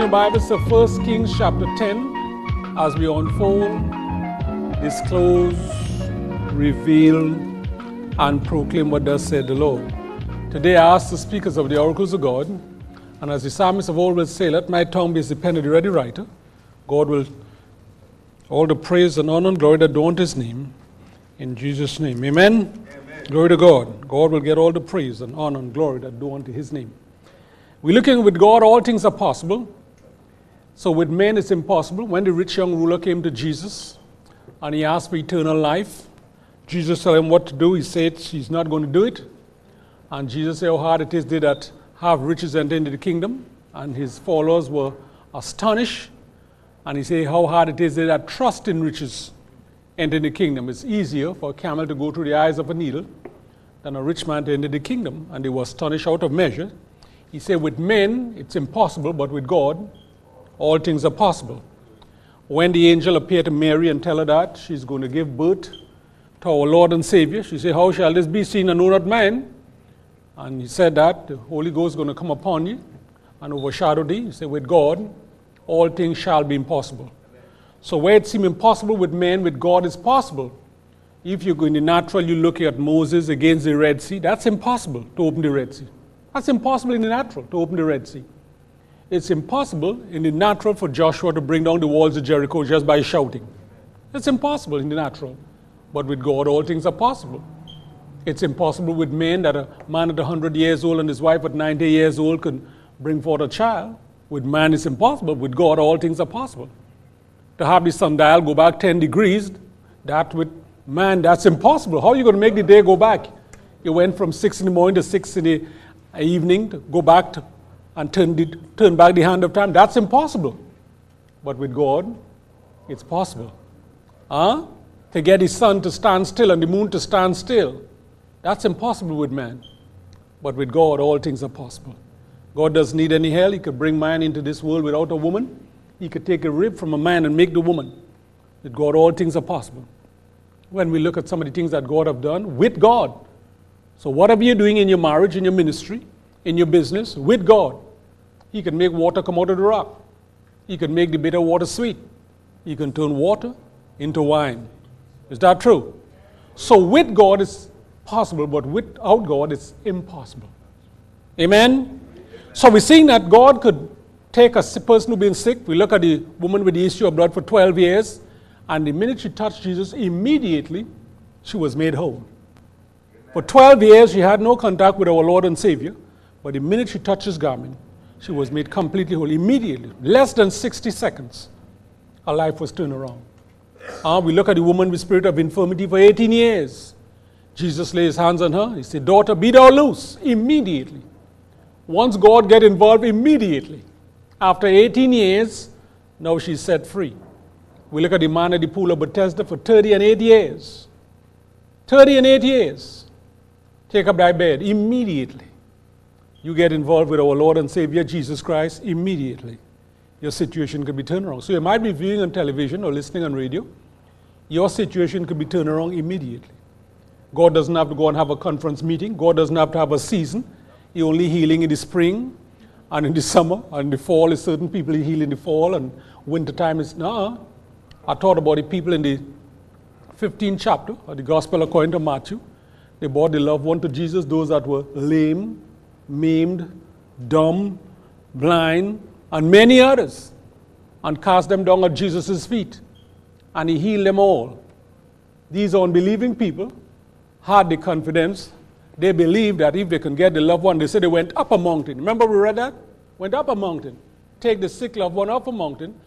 your Bibles to 1 Kings chapter 10 as we unfold, disclose, reveal, and proclaim what thus said the Lord. Today I ask the speakers of the oracles of God, and as the psalmist of old will say, let my tongue be as the pen of the ready writer. God will all the praise and honor and glory that due unto his name. In Jesus' name, amen? Amen. Glory to God. God will get all the praise and honor and glory that due unto his name. We're looking with God, all things are possible. So with men it's impossible. When the rich young ruler came to Jesus and he asked for eternal life, Jesus told him what to do. He said he's not going to do it. And Jesus said how hard it is they that have riches enter into the kingdom. And his followers were astonished. And he said how hard it is they that trust in riches enter the kingdom. It's easier for a camel to go through the eyes of a needle than a rich man to enter the kingdom. And they were astonished out of measure. He said, with men, it's impossible, but with God, all things are possible. When the angel appeared to Mary and tell her that she's going to give birth to our Lord and Savior, she said, how shall this be seen and know not man? And he said that the Holy Ghost is going to come upon you and overshadow thee. He said, with God, all things shall be impossible. So where it seemed impossible with men, with God is possible. If you go in the natural, you look at Moses against the Red Sea, that's impossible to open the Red Sea. That's impossible in the natural, to open the Red Sea. It's impossible in the natural for Joshua to bring down the walls of Jericho just by shouting. It's impossible in the natural. But with God, all things are possible. It's impossible with men that a man at 100 years old and his wife at 90 years old can bring forth a child. With man, it's impossible. With God, all things are possible. To have the sundial go back 10 degrees, that with man, that's impossible. How are you going to make the day go back? You went from 6 in the morning to 6 in the evening to go back to, and turn back the hand of time. That's impossible. But with God, it's possible. To get the sun to stand still and the moon to stand still, that's impossible with man. But with God, all things are possible. God doesn't need any help. He could bring man into this world without a woman. He could take a rib from a man and make the woman. With God, all things are possible. When we look at some of the things that God have done, with God. So whatever you're doing in your marriage, in your ministry, in your business, with God, he can make water come out of the rock. He can make the bitter water sweet. He can turn water into wine. Is that true? So with God it's possible, but without God it's impossible. Amen? So we're seeing that God could take a person who's been sick. We look at the woman with the issue of blood for 12 years, and the minute she touched Jesus, immediately she was made whole. For 12 years, she had no contact with our Lord and Savior, but the minute she touched his garment, she was made completely whole. Immediately, less than 60 seconds, her life was turned around. We look at the woman with spirit of infirmity for 18 years. Jesus laid his hands on her. He said, daughter, be thou loose. Immediately. Once God get involved, immediately. After 18 years, now she's set free. We look at the man at the pool of Bethesda for 30 and 8 years. 30 and 8 years. Take up thy bed immediately. You get involved with our Lord and Savior Jesus Christ immediately. Your situation could be turned around. So you might be viewing on television or listening on radio. Your situation could be turned around immediately. God doesn't have to go and have a conference meeting. God doesn't have to have a season. He's only healing in the spring and in the summer. And in the fall is certain people he heal in the fall, and winter time is no. I thought about the people in the 15th chapter of the Gospel according to Matthew. They brought the loved one to Jesus, those that were lame, maimed, dumb, blind, and many others, and cast them down at Jesus' feet. And he healed them all. These unbelieving people had the confidence. They believed that if they can get the loved one, they said they went up a mountain. Remember we read that? Went up a mountain. Take the sick loved one up a mountain,